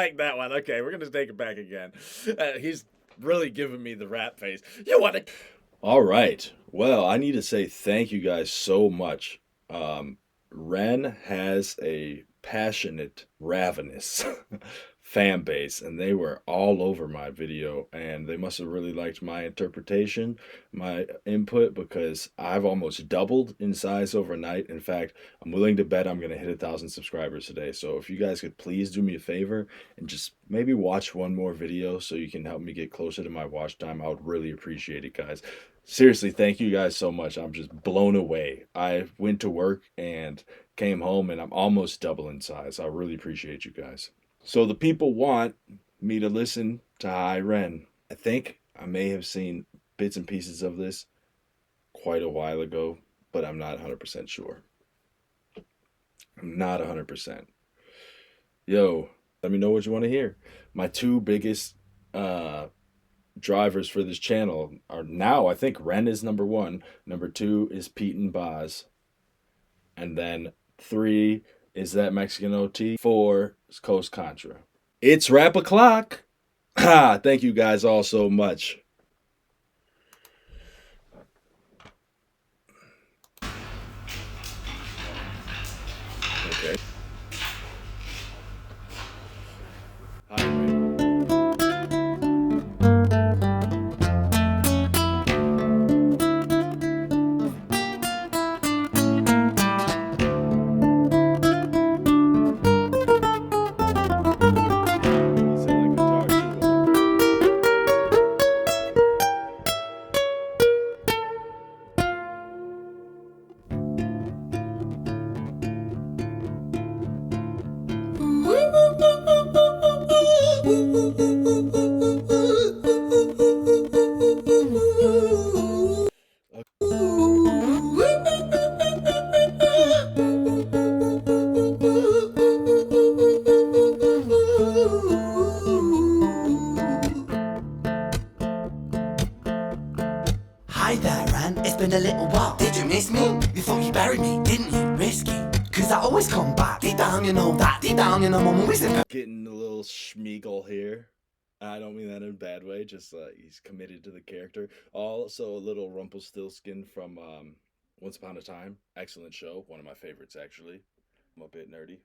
like that one. Okay, we're gonna take it back again. He's really giving me the rat face. You want to? All right. Well, I need to say thank you guys so much. Ren has a passionate, ravenous fan base, and they were all over my video, and they must have really liked my interpretation, my input, because I've almost doubled in size overnight. In fact, I'm willing to bet I'm going to hit 1,000 subscribers today. So if you guys could please do me a favor and just maybe watch one more video so you can help me get closer to my watch time, I would really appreciate it, guys. Seriously, thank you guys so much. I'm just blown away. I went to work and came home, and I'm almost double in size. I really appreciate you guys. So the people want me to listen to Hi Ren. I think I may have seen bits and pieces of this quite a while ago, but I'm not 100% sure. I'm not 100%. Yo, let me know what you want to hear. My two biggest drivers for this channel are now, I think Ren is number 1. Number 2 is Pete and Boz. And then 3 is that Mexican OT. 4 is Coast Contra. It's rap o'clock. Thank you guys all so much. Okay. Hi, Ren. Hi there, Ren. It's been a little while. Did you miss me? You thought you buried me, didn't you? Risky. Cause I always come back. Deep down, you know that. Deep down, you know I'm always in. Getting a little schmeagle here. I don't mean that in a bad way. Just he's committed to the character. Also, a little Rumpelstiltskin from Once Upon a Time. Excellent show. One of my favorites, actually. I'm a bit nerdy.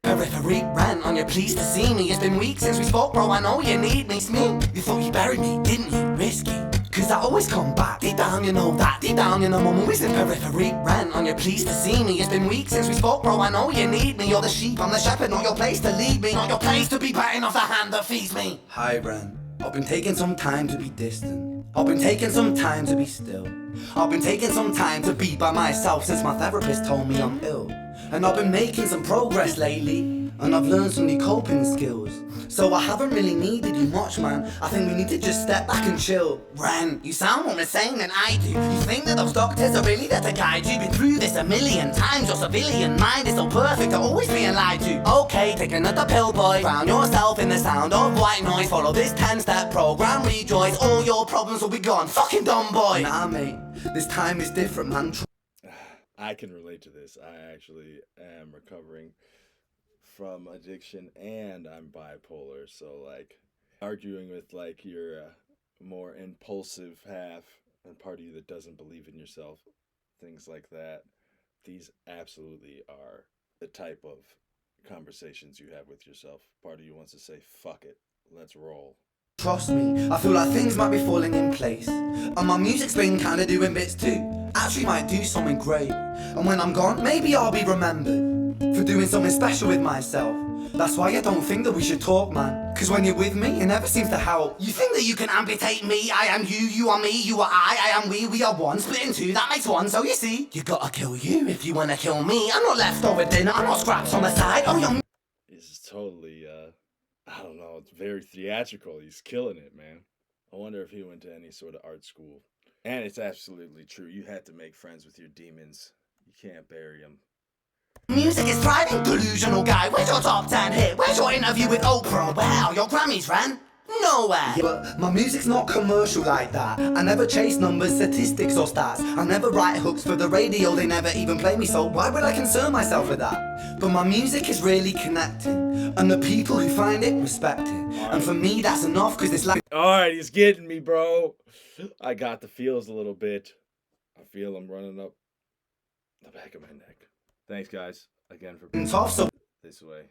Periphery ran on your pleased to see me. It's been weeks since we spoke, bro. I know you need me. You thought you buried me, didn't you? Risky. Cause I always come back. Deep down, you know that. Deep down, you know I'm always in. Periphery ran on your pleased to see me. It's been weeks since we spoke, bro. I know you need me. You're the sheep, I'm the shepherd. Not your place to lead me. Not your place to be biting off the hand that feeds me. Hi, Ren. I've been taking some time to be distant. I've been taking some time to be still. I've been taking some time to be by myself since my therapist told me I'm ill. And I've been making some progress lately, and I've learned some new coping skills. So I haven't really needed you much, man. I think we need to just step back and chill. Ren, you sound more insane than I do. You think that those doctors are really there to guide you? Been through this a million times. Your civilian mind is so perfect, they're always being lied to. Okay, take another pill, boy. Drown yourself in the sound of white noise. Follow this 10-step program, rejoice. All your problems will be gone. Fucking dumb boy. Nah, mate, this time is different, man. I can relate to this. I actually am recovering from addiction, and I'm bipolar, so like arguing with like your more impulsive half and part of you that doesn't believe in yourself, things like that, these absolutely are the type of conversations you have with yourself. Part of you wants to say, fuck it, let's roll. Trust me, I feel like things might be falling in place, and my music's been kinda doing bits too. Actually might do something great, and when I'm gone, maybe I'll be remembered for doing something special with myself. That's why I don't think that we should talk, man. Cause when you're with me, it never seems to help. You think that you can amputate me? I am you, you are me, you are I am we are one. Split in two, that makes one, so you see, you gotta kill you if you wanna kill me. I'm not leftover dinner, I'm not scraps on the side. Oh, you're... This is totally, I don't know, it's very theatrical. He's killing it, man. I wonder if he went to any sort of art school. And it's absolutely true. You had to make friends with your demons. You can't bury them. Music is thriving, delusional guy. Where's your top 10 hit? Where's your interview with Oprah? Wow, your Grammys ran nowhere. Yeah, but my music's not commercial like that. I never chase numbers, statistics or stats. I never write hooks for the radio, they never even play me, so why would I concern myself with that? But my music is really connecting, and the people who find it respect it. And for me that's enough, cause it's like Alright, he's getting me, bro. I got the feels a little bit. I feel them running up the back of my neck. Thanks, guys, again for being tough, so this way.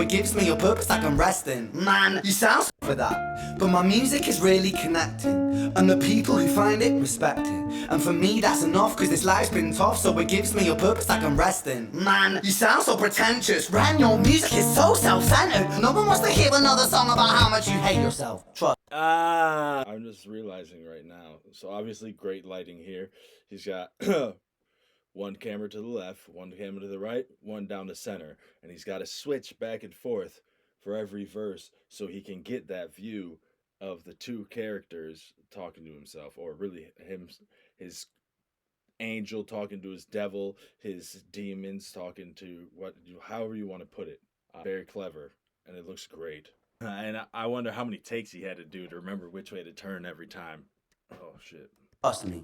it gives me a purpose I can rest in. Man, you sound for that. But my music is really connecting, and the people who find it respect it. And for me that's enough, cause this life's been tough, so it gives me a purpose I can rest in. Man, you sound so pretentious. Ran, your music is so self-centered. No one wants to hear another song about how much you hate yourself. Trust. I'm just realizing right now. So obviously great lighting here. He's got one camera to the left, one camera to the right, one down the center. And he's got to switch back and forth for every verse so he can get that view of the two characters talking to himself, or really his angel talking to his devil, his demons talking to however you want to put it. Very clever, and it looks great. And I wonder how many takes he had to do to remember which way to turn every time. Oh, shit. Trust me.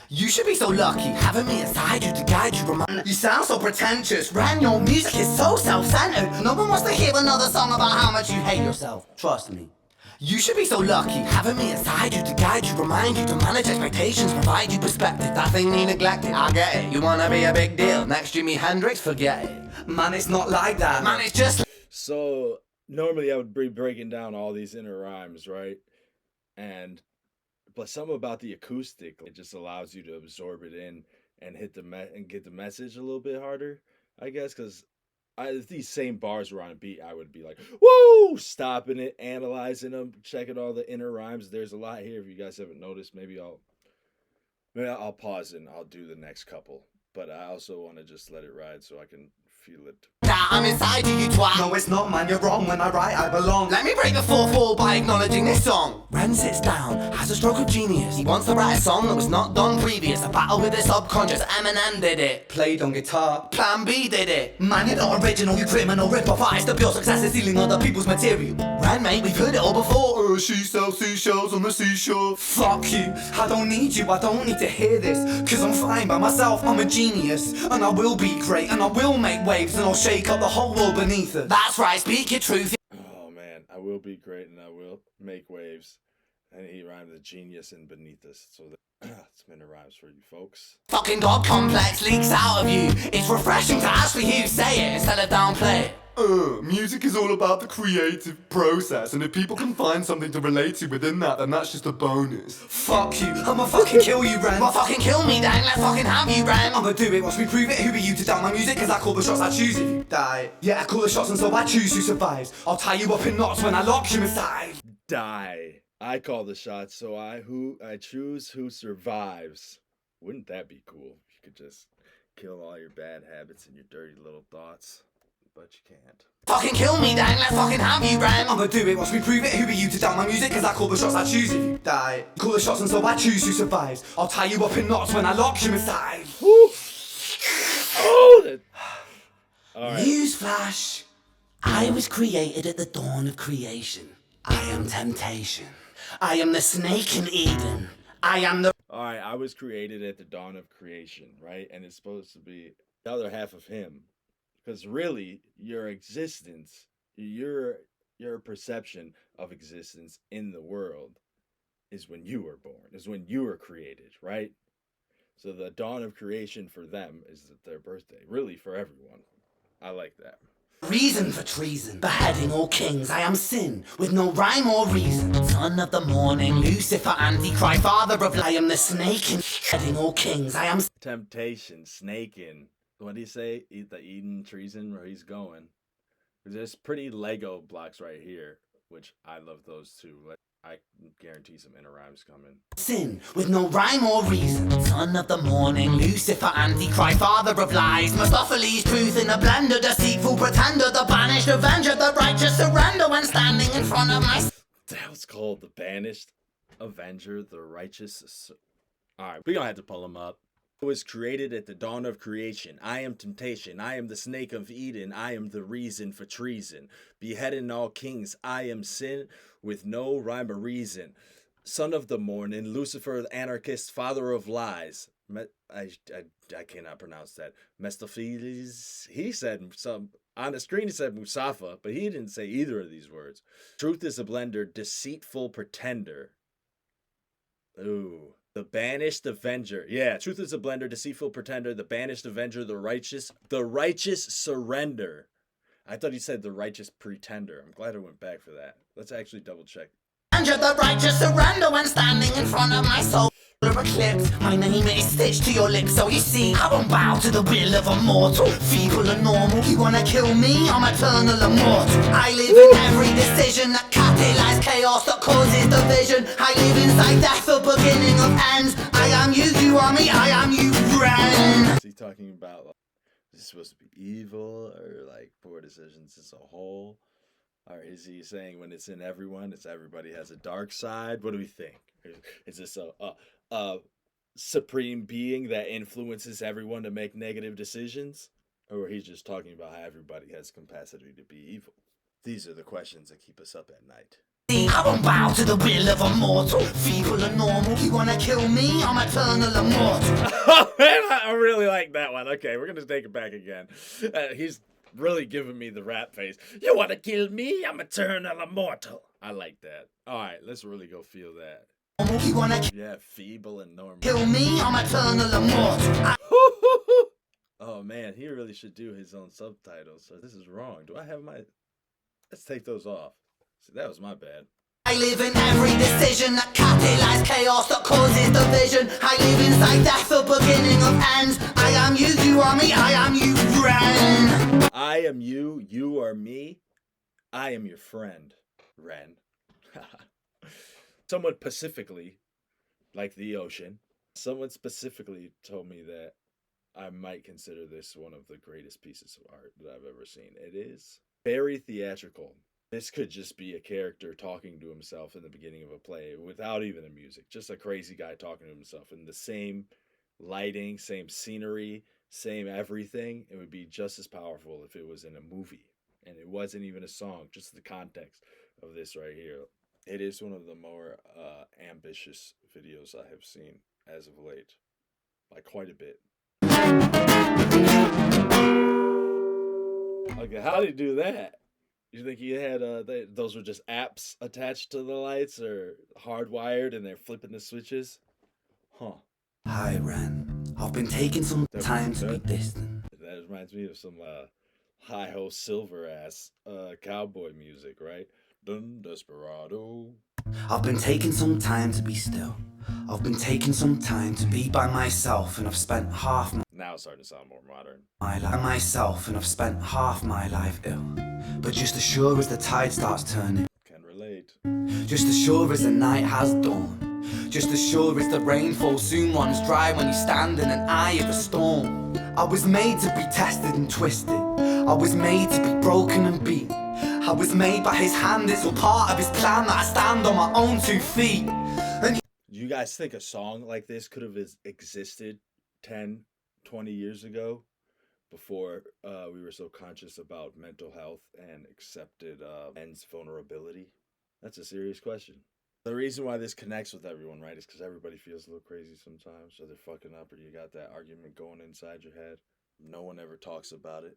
You should be so lucky, having me inside you to guide you. Remind you sound so pretentious. Ran, your music is so self-centered. No one wants to hear another song about how much you hate yourself. Trust me. You should be so lucky, having me inside you to guide you, remind you to manage expectations, provide you perspective. That thing you neglected, I get it. You wanna be a big deal, next Jimi Hendrix, forget it. Man, it's not like that. Man, it's just. So normally I would be breaking down all these inner rhymes, right? But something about the acoustic, it just allows you to absorb it in and hit and get the message a little bit harder, I guess, because if these same bars were on a beat, I would be like, woo, stopping it, analyzing them, checking all the inner rhymes. There's a lot here. If you guys haven't noticed, maybe I'll pause and I'll do the next couple. But I also want to just let it ride so I can feel it. I'm inside you, you twat. No, it's not, man, you're wrong. When I write, I belong. Let me break the fourth wall by acknowledging this song. Ren sits down, has a stroke of genius. He wants to write a song that was not done previous. A battle with his subconscious, Eminem did it. Played on guitar, Plan B did it. Man, you're not original, you criminal rip-off artist. Of your success is stealing other people's material. Ren, mate, we've heard it all before. She sells seashells on the seashore. Fuck you, I don't need you, I don't need to hear this. Cause I'm fine by myself, I'm a genius. And I will be great, and I will make waves, and I'll shake up the whole world beneath us. That's right, speak your truth. Oh man, I will be great and I will make waves. And he rhymed the genius and beneath us. So it's been a rhymes for you folks. Fucking God complex leaks out of you. It's refreshing to actually hear you say it instead of downplay it. Music is all about the creative process, and if people can find something to relate to within that, then that's just a bonus. Fuck you, I'ma fucking kill you, Ren. Well, fucking kill me then, let's fucking have you, Ren. I'ma do it, watch me prove it. Who are you to doubt my music? Cause I call the shots, I choose if you die. Yeah, I call the shots and so I choose who survives. I'll tie you up in knots when I lock you inside. Die. I call the shots, so I choose who survives. Wouldn't that be cool if you could just kill all your bad habits and your dirty little thoughts? But you can't. Fucking kill me then, let's fucking have you, Ren. I'ma do it, watch me prove it. Who are you to doubt my music? Cause I call the shots, I choose if you die. Call the shots and so I choose who survives. I'll tie you up in knots when I lock you inside. Woo. Oh, Alright. Newsflash. I was created at the dawn of creation. I am temptation. I am the snake in Eden. I am the... Alright, I was created at the dawn of creation, right? And it's supposed to be the other half of him. Because really, your existence, your perception of existence in the world is when you were born, is when you were created, right? So the dawn of creation for them is their birthday, really for everyone. I like that. Reason for treason, beheading all kings. I am sin, with no rhyme or reason. Son of the morning, Lucifer, Antichrist, father of lies. I am the snake in beheading all kings. I am temptation, snaking. What do you say? Eat the Eden treason where he's going. There's pretty Lego blocks right here, which I love those too. I guarantee some inner rhymes coming. Sin, with no rhyme or reason. Son of the morning, Lucifer, Antichrist, father of lies. Mephistopheles, truth in a blender, deceitful pretender, the banished avenger, the righteous surrender when standing in front of my... That was called the banished avenger, the righteous... Alright, we're gonna have to pull him up. I was created at the dawn of creation. I am temptation. I am the snake of Eden. I am the reason for treason. Beheading all kings. I am sin with no rhyme or reason. Son of the morning, Lucifer, the anarchist, father of lies. I cannot pronounce that. Mephistopheles. He said some on the screen. He said Musafa, but he didn't say either of these words. Truth is a blender, deceitful pretender. Ooh, the banished avenger. Yeah, truth is a blender, deceitful pretender, the banished avenger, the righteous surrender. I thought he said the righteous pretender. I'm glad I went back for that. Let's actually double check. And you're the righteous surrender when standing in front of my soul. Eclipse. My name is stitched to your lips, so you see I won't bow to the will of a mortal. Feeble and normal, you wanna kill me? I'm eternal immortal. I live in every decision that catalyzes chaos, that causes division. I live inside death, the beginning of ends. I am you, you are me, I am you, friend. Is he talking about like, is it supposed to be evil or like poor decisions as a whole? Or is he saying when it's in everyone, it's everybody has a dark side? What do we think? Is this a supreme being that influences everyone to make negative decisions? Or he's just talking about how everybody has capacity to be evil? These are the questions that keep us up at night. I won't bow to the will of a mortal. Feeble and normal, you wanna kill me? I'm eternal immortal. Oh man, I really like that one. Okay, we're gonna take it back again. He's really giving me the rap face. You wanna kill me? I'm eternal immortal. I like that. All right, let's really go feel that. You wanna Yeah, feeble and normal. kill me? I'm eternal immortal. Oh man, he really should do his own subtitles. So this is wrong. Do I have my? Let's take those off. See, that was my bad. I live in every decision that catalyzes chaos, that causes division. I live inside death, the beginning of ends. I am you, you are me, I am you, friend. I am you, you are me. I am your friend, Ren. Someone specifically, like the ocean, someone specifically told me that I might consider this one of the greatest pieces of art that I've ever seen. It is very theatrical. This could just be a character talking to himself in the beginning of a play without even the music. Just a crazy guy talking to himself in the same lighting, same scenery, same everything. It would be just as powerful if it was in a movie. And it wasn't even a song, just the context of this right here. It is one of the more ambitious videos I have seen as of late. By quite a bit. Okay, how did he do that? You think he had those were just apps attached to the lights or hardwired and they're flipping the switches? Huh. Hi, Ren. I've been taking some time to be distant. That reminds me of some hi-ho silver ass cowboy music, right? Dun desperado. I've been taking some time to be still. I've been taking some time to be by myself, and I've spent half now it's starting to sound more modern. my life myself, and I've spent half my life ill. But just as sure as the tide starts turning, Can relate. just as sure as the night has dawned, just as sure as the rainfall soon runs dry when you stand in an eye of a storm. I was made to be tested and twisted. I was made to be broken and beat. I was made by his hand, it's all part of his plan that I stand on my own 2 feet. And You guys think a song like this could have existed 10, 20 years ago before we were so conscious about mental health and accepted men's vulnerability? That's a serious question. The reason why this connects with everyone, right, is because everybody feels a little crazy sometimes, so they're fucking up or you got that argument going inside your head. No one ever talks about it.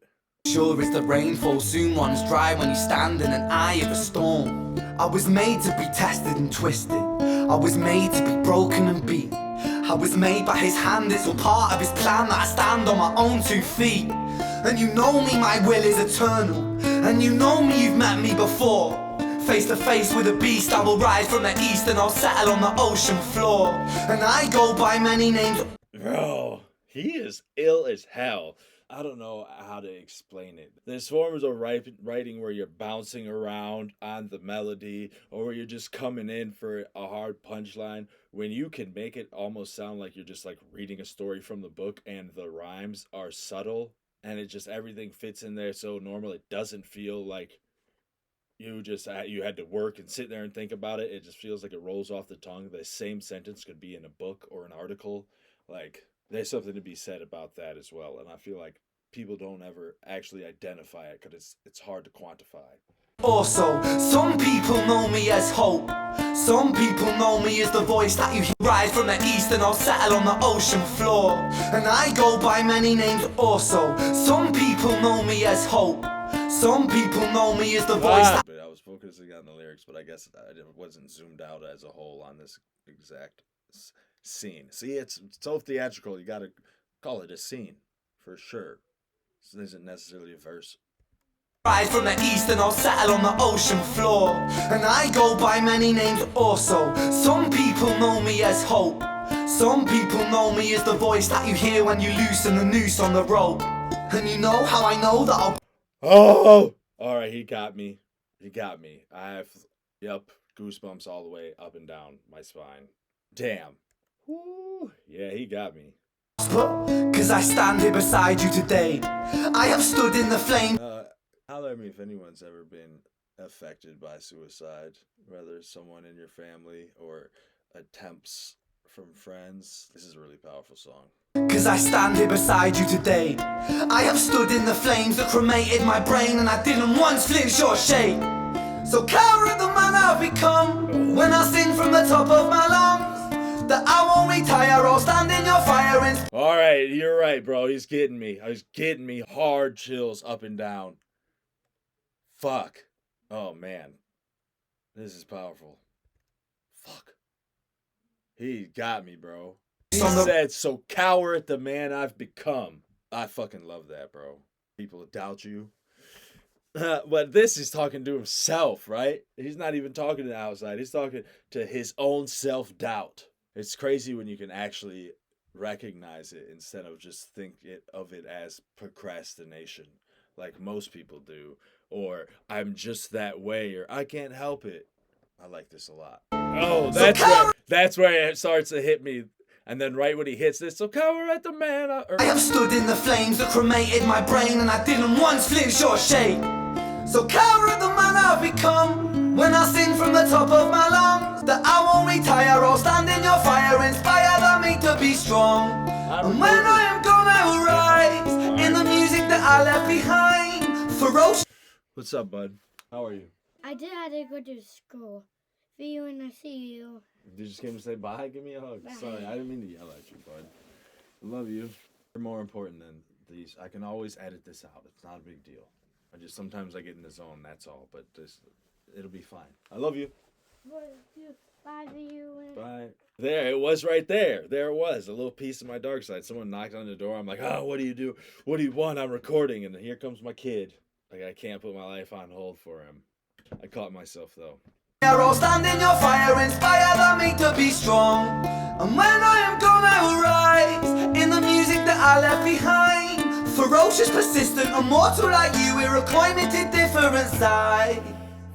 sure as the rainfall soon runs dry when you stand in an eye of a storm. I was made to be tested and twisted. I was made to be broken and beat. I was made by his hand, it's all part of his plan that I stand on my own 2 feet. And you know me, my will is eternal. And you know me, you've met me before. Face to face with a beast, I will rise from the east and I'll settle on the ocean floor. And I go by many names. Bro, he is ill as hell. I don't know how to explain it. There's forms of writing where you're bouncing around on the melody or where you're just coming in for a hard punchline when you can make it almost sound like you're just like reading a story from the book and the rhymes are subtle and it just everything fits in there so normal. It doesn't feel like you had to work and sit there and think about it. It just feels like it rolls off the tongue. The same sentence could be in a book or an article. Like there's something to be said about that as well. And I feel like people don't ever actually identify it because it's hard to quantify. Also, some people know me as hope. Some people know me as the voice that you hear. Rise from the east and I'll settle on the ocean floor. And I go by many names also. Some people know me as hope. Some people know me as the voice that... But I was focusing on the lyrics, but I guess I wasn't zoomed out as a whole on this exact scene. See, it's so theatrical, you gotta call it a scene, for sure. This isn't necessarily a verse. Rise from the east and I'll settle on the ocean floor. And I go by many names also. Some people know me as hope. Some people know me as the voice that you hear when you loosen the noose on the rope. And you know how I know that I'll... Oh! Alright, he got me. He got me. I have, yep, goosebumps all the way up and down my spine. Damn. Woo. Yeah, he got me. Cause I stand here beside you today. I have stood in the flame. Holler at me if anyone's ever been affected by suicide, whether it's someone in your family or attempts from friends. This is a really powerful song. Cause I stand here beside you today. I have stood in the flames that cremated my brain, and I didn't once flinch or shake. So coward the man I've become, when I sing from the top of my lungs, that I won't retire or stand in your fire and... Alright, you're right, bro. He's getting me. He's getting me hard chills up and down. Fuck. Oh, man. This is powerful. Fuck. He got me, bro. He said, so coward the man I've become. I fucking love that, bro. People doubt you. But this is talking to himself, right? He's not even talking to the outside. He's talking to his own self-doubt. It's crazy when you can actually recognize it instead of just think of it as procrastination, like most people do. Or I'm just that way, or I can't help it. I like this a lot. Oh, that's where it starts to hit me. And then right when he hits this, so cower at the man. I have stood in the flames that cremated my brain, and I didn't once flinch or shake. So cower at the man I've become, when I sing from the top of my lungs, that I won't retire or stand in your fire, inspired by me to be strong. And when I am gone, I will rise in the music that I left behind. Ferocious. What's up, bud? How are you? I did have to go to school. See you when I see you. You just came to say bye? Give me a hug. Bye. Sorry, I didn't mean to yell at you, bud. I love you. You're more important than these. I can always edit this out. It's not a big deal. Sometimes I get in the zone, that's all. But it'll be fine. I love you. Bye to you. Bye. There, it was right there. There it was. A little piece of my dark side. Someone knocked on the door. I'm like, oh, what do you do? What do you want? I'm recording. And here comes my kid. Like, I can't put my life on hold for him. I caught myself, though. I'll stand in your fire, inspired by me to be strong. And when I am gone, I will rise in the music that I left behind. Ferocious, persistent, immortal like you, we're a climate to different side.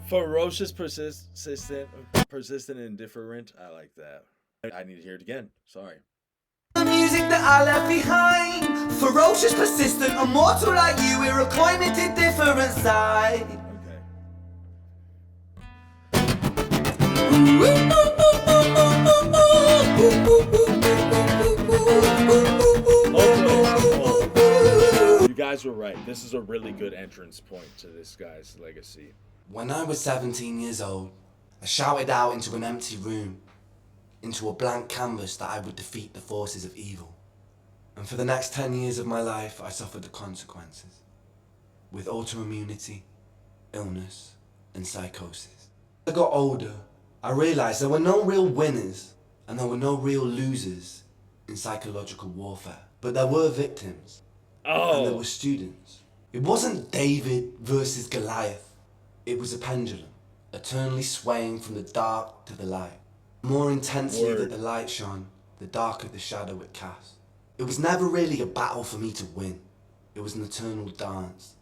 Ferocious, persistent, and different. I like that. I need to hear it again. Sorry. The music that I left behind. Ferocious, persistent, immortal like you, we're a climate to different side. You guys were right. This is a really good entrance point to this guy's legacy. When I was 17 years old, I shouted out into an empty room, into a blank canvas, that I would defeat the forces of evil. And for the next 10 years of my life, I suffered the consequences, with autoimmunity, illness, and psychosis. As I got older, I realized there were no real winners and there were no real losers in psychological warfare. But there were victims. And there were students. It wasn't David versus Goliath. It was a pendulum, eternally swaying from the dark to the light. The more intensely that the light shone, the darker the shadow it cast. It was never really a battle for me to win. It was an eternal dance.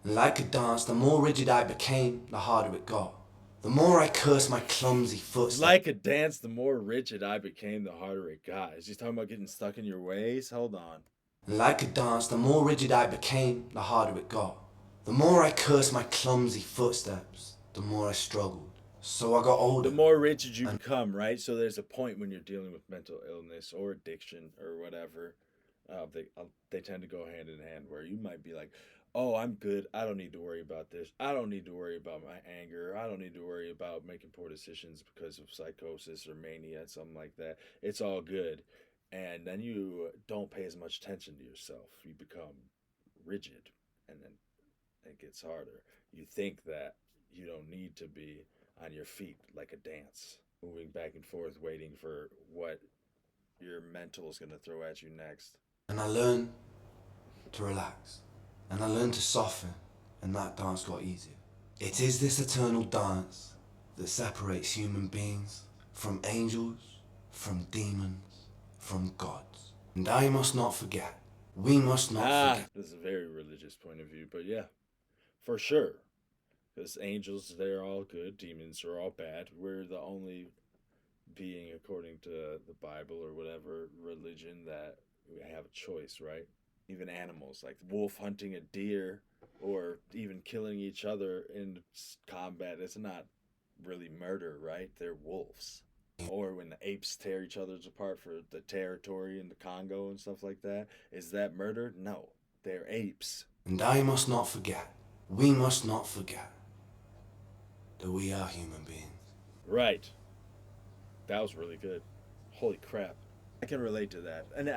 And like a dance, the more rigid I became, the harder it got. The more I cursed my clumsy footsteps. Like a dance, the more rigid I became, the harder it got. Is he talking about getting stuck in your ways? Hold on. And like a dance, the more rigid I became, the harder it got. The more I cursed my clumsy footsteps, the more I struggled. So I got older. The more rigid you become, right? So there's a point when you're dealing with mental illness or addiction or whatever. They tend to go hand in hand, where you might be like, oh, I'm good. I don't need to worry about this. I don't need to worry about my anger. I don't need to worry about making poor decisions because of psychosis or mania, something like that. It's all good. And then you don't pay as much attention to yourself. You become rigid, and then it gets harder. You think that you don't need to be on your feet like a dance, moving back and forth, waiting for what your mental is going to throw at you next. And I learned to relax. And I learned to soften, and that dance got easier. It is this eternal dance that separates human beings from angels, from demons, from gods. And I must not forget. We must not forget. This is a very religious point of view, but yeah, for sure. Because angels, they're all good, demons are all bad. We're the only being, according to the Bible or whatever religion, that we have a choice, right? Even animals, like wolf hunting a deer or even killing each other in combat, it's not really murder, right? They're wolves. Or when the apes tear each other's apart for the territory in the Congo and stuff like that, is that murder? No, they're apes. And I must not forget. We must not forget that we are human beings. Right. That was really good. Holy crap. I can relate to that. And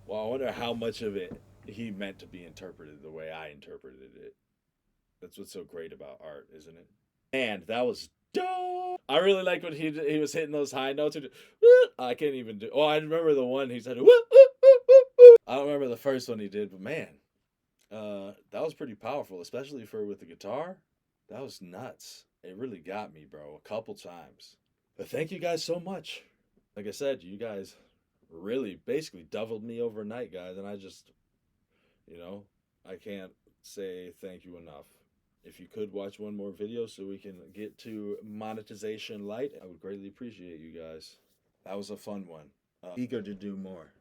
well, I wonder how much of it he meant to be interpreted the way I interpreted it. That's what's so great about art, isn't it? And that was dope. I really like when he was hitting those high notes. I can't even do. Oh, I remember the one he said. I don't remember the first one he did, but man, that was pretty powerful, especially for with the guitar. That was nuts. It really got me, bro, a couple times. But thank you guys so much. Like I said, you guys really basically doubled me overnight, guys, and I just, I can't say thank you enough. If you could watch one more video so we can get to monetization light, I would greatly appreciate you guys. That was a fun one. Eager to do more.